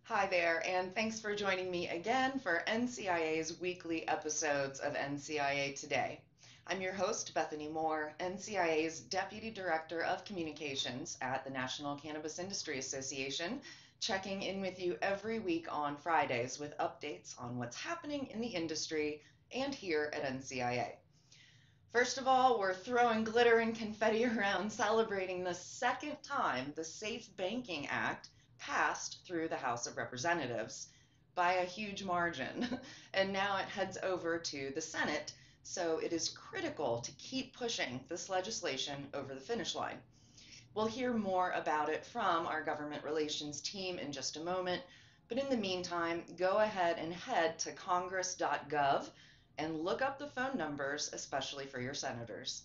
Hi there, and thanks for joining me again for NCIA's weekly episodes of NCIA Today. I'm your host, Bethany Moore, NCIA's Deputy Director of Communications at the National Cannabis Industry Association, checking in with you every week on Fridays with updates on what's happening in the industry and here at NCIA. First of all, we're throwing glitter and confetti around celebrating the second time the Safe Banking Act passed through the House of Representatives by a huge margin. And now it heads over to the Senate, so it is critical to keep pushing this legislation over the finish line. We'll hear more about it from our government relations team in just a moment, but in the meantime, go ahead and head to congress.gov and look up the phone numbers, especially for your senators.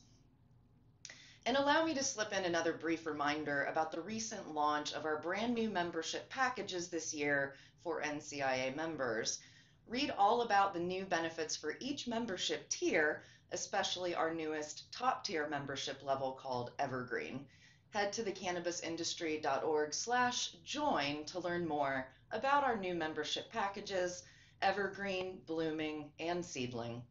And allow me to slip in another brief reminder about the recent launch of our brand new membership packages this year for NCIA members. Read all about the new benefits for each membership tier, especially our newest top tier membership level called Evergreen. Head to thecannabisindustry.org/join to learn more about our new membership packages, Evergreen, Blooming, and Seedling.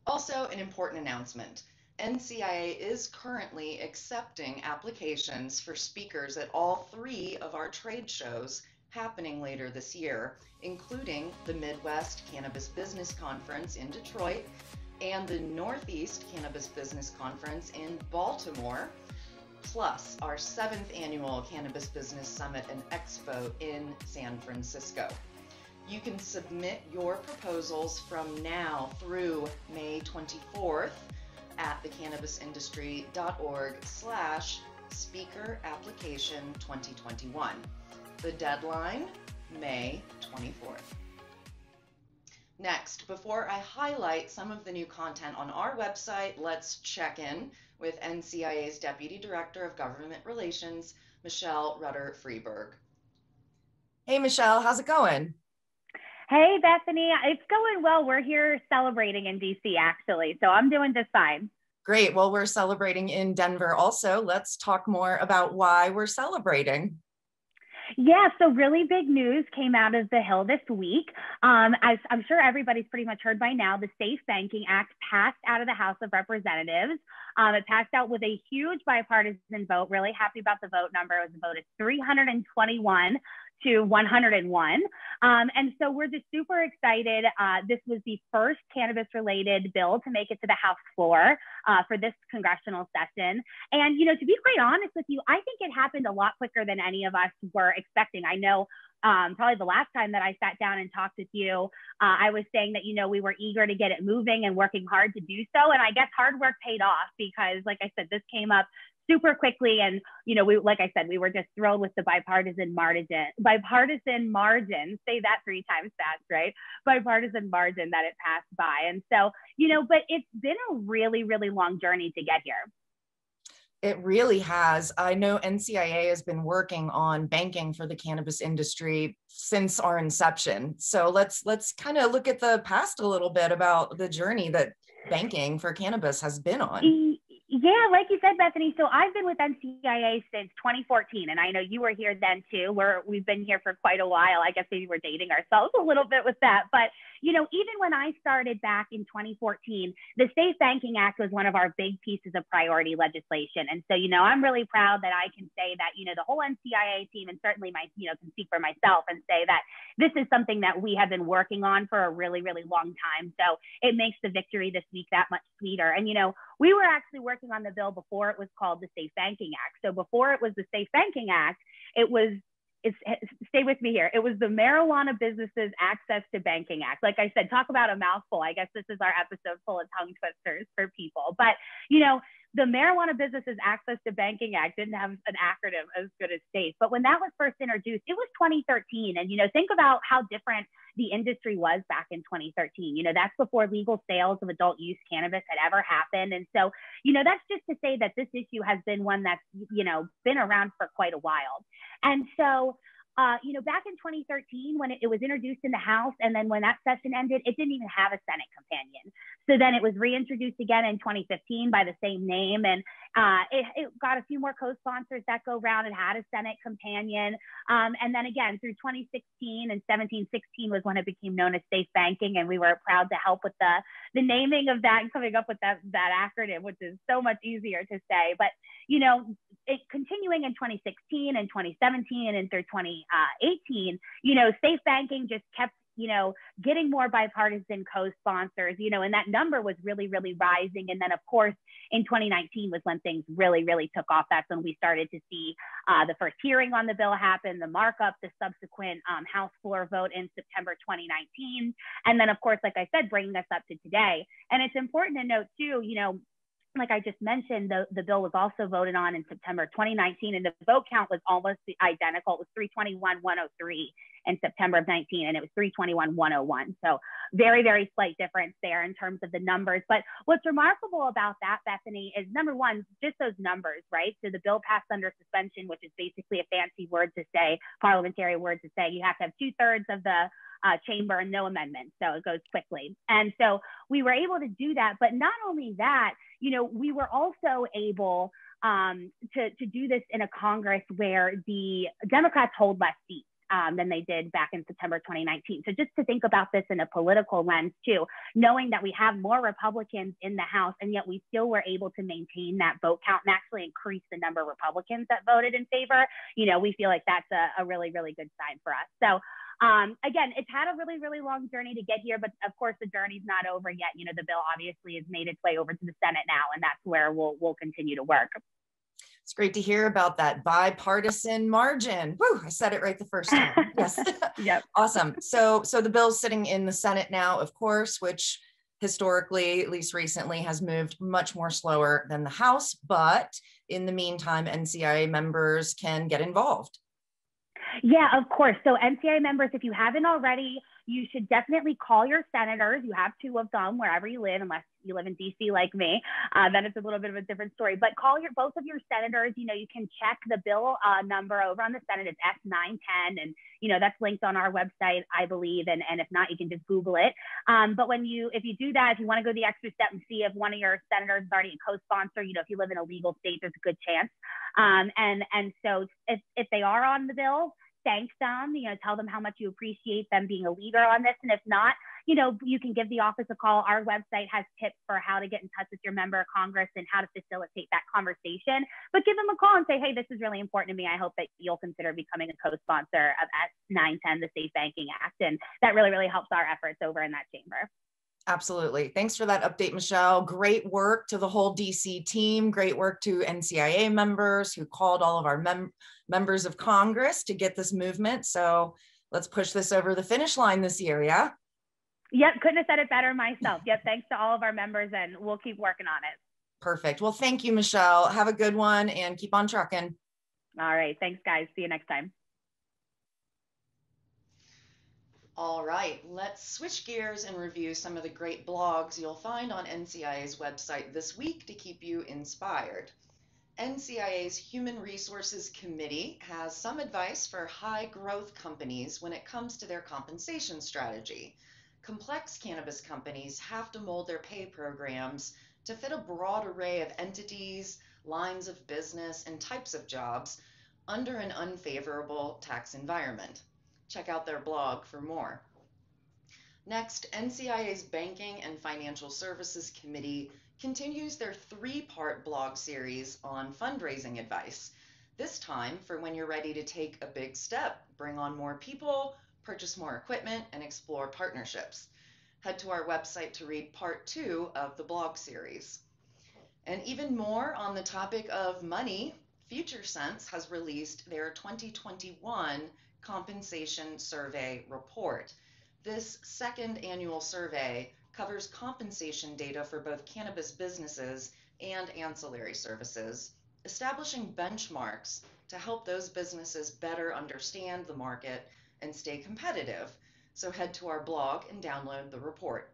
Also, an important announcement. NCIA is currently accepting applications for speakers at all three of our trade shows happening later this year, including the Midwest Cannabis Business Conference in Detroit and the Northeast Cannabis Business Conference in Baltimore, plus our 7th annual Cannabis Business Summit and Expo in San Francisco. You can submit your proposals from now through May 24th at thecannabisindustry.org/speaker application 2021. The deadline, May 24th. Next, before I highlight some of the new content on our website, let's check in with NCIA's Deputy Director of Government Relations, Michelle Rutter-Freeberg. Hey, Michelle, how's it going? Hey, Bethany, it's going well. We're here celebrating in DC, actually, so I'm doing just fine. Great. Well, we're celebrating in Denver also. Let's talk more about why we're celebrating. Yeah, so really big news came out of the Hill this week. As I'm sure everybody's pretty much heard by now, the Safe Banking Act passed out of the House of Representatives. It passed out with a huge bipartisan vote. Really happy about the vote number. It was a vote of 321 to 101. And so we're just super excited. This was the first cannabis-related bill to make it to the House floor for this congressional session. And, you know, to be quite honest with you, I think it happened a lot quicker than any of us were expecting. I know probably the last time that I sat down and talked with you, I was saying that, you know, we were eager to get it moving and working hard to do so. And I guess hard work paid off because, like I said, this came up super quickly. And, you know, like I said, we were just thrilled with the bipartisan margin, say that 3 times fast, right? Bipartisan margin that it passed by. And so, you know, but it's been a really, really long journey to get here. It really has. I know NCIA has been working on banking for the cannabis industry since our inception. So let's kind of look at the past a little bit about the journey that banking for cannabis has been on. Yeah, like you said, Bethany. So I've been with NCIA since 2014, and I know you were here then too. We've been here for quite a while. I guess maybe we're dating ourselves a little bit with that. But, you know, even when I started back in 2014, the Safe Banking Act was one of our big pieces of priority legislation. And so, you know, I'm really proud that I can say that, you know, the whole NCIA team, and certainly can speak for myself and say that this is something that we have been working on for a really, really long time. So it makes the victory this week that much sweeter. And, you know, we were actually working on the bill before it was called the Safe Banking Act. So before it was the Safe Banking Act, stay with me here. It was the Marijuana Businesses Access to Banking Act. Like I said, talk about a mouthful. I guess this is our episode full of tongue twisters for people. But, you know, the Marijuana Businesses Access to Banking Act didn't have an acronym as good as SAFE. But when that was first introduced, it was 2013. And, you know, think about how different the industry was back in 2013. You know, that's before legal sales of adult use cannabis had ever happened. And so, you know, that's just to say that this issue has been one that's, you know, been around for quite a while. And so back in 2013, when it was introduced in the House, and then when that session ended, it didn't even have a Senate companion. So then it was reintroduced again in 2015 by the same name, and it got a few more co-sponsors that go around and had a Senate companion. And then again, through 2016 and 17-16 was when it became known as safe banking, and we were proud to help with the naming of that and coming up with that acronym, which is so much easier to say. But continuing in 2016 and 2017 and through 2018, safe banking just kept getting more bipartisan co-sponsors, and that number was really, really rising. And then, of course, in 2019 was when things really, really took off. That's when we started to see the first hearing on the bill happen, the markup, the subsequent House floor vote in September 2019. And then, of course, like I said, bringing us up to today. And it's important to note, too, like I just mentioned, the bill was also voted on in September 2019, and the vote count was almost identical. It was 321-103 in September of 19, and it was 321-101. So very, very slight difference there in terms of the numbers. But what's remarkable about that, Bethany, is number one, just those numbers, right? So the bill passed under suspension, which is basically a fancy word to say, parliamentary word to say, you have to have 2/3 of the chamber and no amendments. So it goes quickly. And so we were able to do that. But not only that, we were also able to do this in a Congress where the Democrats hold less seats than they did back in September 2019. So just to think about this in a political lens too, knowing that we have more Republicans in the House, and yet we still were able to maintain that vote count and actually increase the number of Republicans that voted in favor, we feel like that's a really, really good sign for us. So again, it's had a really, really long journey to get here, but of course the journey's not over yet. The bill obviously has made its way over to the Senate now, and that's where we'll continue to work. It's great to hear about that bipartisan margin. Woo, I said it right the first time. Yes. Yep. Awesome. So the bill's sitting in the Senate now, of course, which historically, at least recently, has moved much more slower than the House. But in the meantime, NCIA members can get involved. Yeah, of course. So NCIA members, if you haven't already, you should definitely call your senators. You have 2 of them wherever you live, unless you live in DC like me. Then it's a little bit of a different story. But call both of your senators. You can check the bill number over on the Senate. It's S910, and that's linked on our website, I believe. And if not, you can just Google it. But if you do that, if you want to go the extra step and see if one of your senators is already a co-sponsor, if you live in a legal state, there's a good chance. And so if they are on the bill, thank them, tell them how much you appreciate them being a leader on this. And if not, you can give the office a call. Our website has tips for how to get in touch with your member of Congress and how to facilitate that conversation. But give them a call and say, hey, this is really important to me. I hope that you'll consider becoming a co-sponsor of S910, the Safe Banking Act. And that really, really helps our efforts over in that chamber. Absolutely. Thanks for that update, Michelle. Great work to the whole DC team. Great work to NCIA members who called all of our members of Congress to get this movement. So let's push this over the finish line this year, yeah? Yep, couldn't have said it better myself. Yep, thanks to all of our members, and we'll keep working on it. Perfect. Well, thank you, Michelle. Have a good one and keep on trucking. All right. Thanks, guys. See you next time. All right, let's switch gears and review some of the great blogs you'll find on NCIA's website this week to keep you inspired. NCIA's Human Resources Committee has some advice for high growth companies when it comes to their compensation strategy. Complex cannabis companies have to mold their pay programs to fit a broad array of entities, lines of business, and types of jobs under an unfavorable tax environment. Check out their blog for more. Next, NCIA's Banking and Financial Services Committee continues their 3-part blog series on fundraising advice. This time for when you're ready to take a big step, bring on more people, purchase more equipment, and explore partnerships. Head to our website to read part 2 of the blog series. And even more on the topic of money, FutureSense has released their 2021 Compensation Survey Report. This second annual survey covers compensation data for both cannabis businesses and ancillary services, establishing benchmarks to help those businesses better understand the market and stay competitive. So head to our blog and download the report.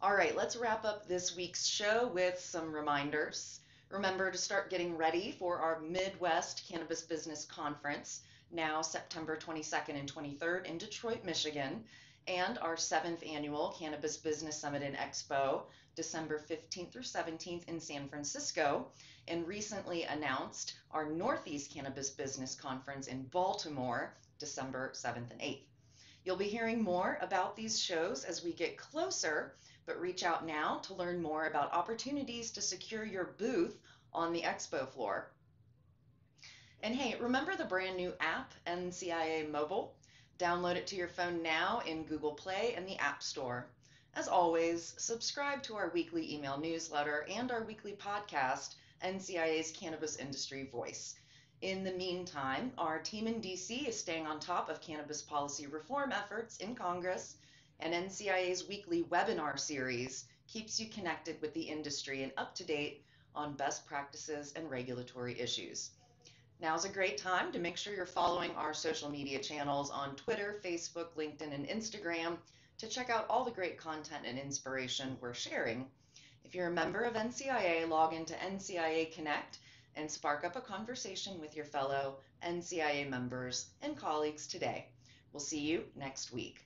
All right, let's wrap up this week's show with some reminders. Remember to start getting ready for our Midwest Cannabis Business Conference now September 22nd and 23rd in Detroit, Michigan, and our 7th annual Cannabis Business Summit and Expo, December 15th through 17th in San Francisco, and recently announced our Northeast Cannabis Business Conference in Baltimore, December 7th and 8th. You'll be hearing more about these shows as we get closer, but reach out now to learn more about opportunities to secure your booth on the expo floor. And hey, remember the brand new app, NCIA Mobile? Download it to your phone now in Google Play and the App Store. As always, subscribe to our weekly email newsletter and our weekly podcast, NCIA's Cannabis Industry Voice. In the meantime, our team in DC is staying on top of cannabis policy reform efforts in Congress, and NCIA's weekly webinar series keeps you connected with the industry and up to date on best practices and regulatory issues. Now's a great time to make sure you're following our social media channels on Twitter, Facebook, LinkedIn, and Instagram to check out all the great content and inspiration we're sharing. If you're a member of NCIA, log into NCIA Connect and spark up a conversation with your fellow NCIA members and colleagues today. We'll see you next week.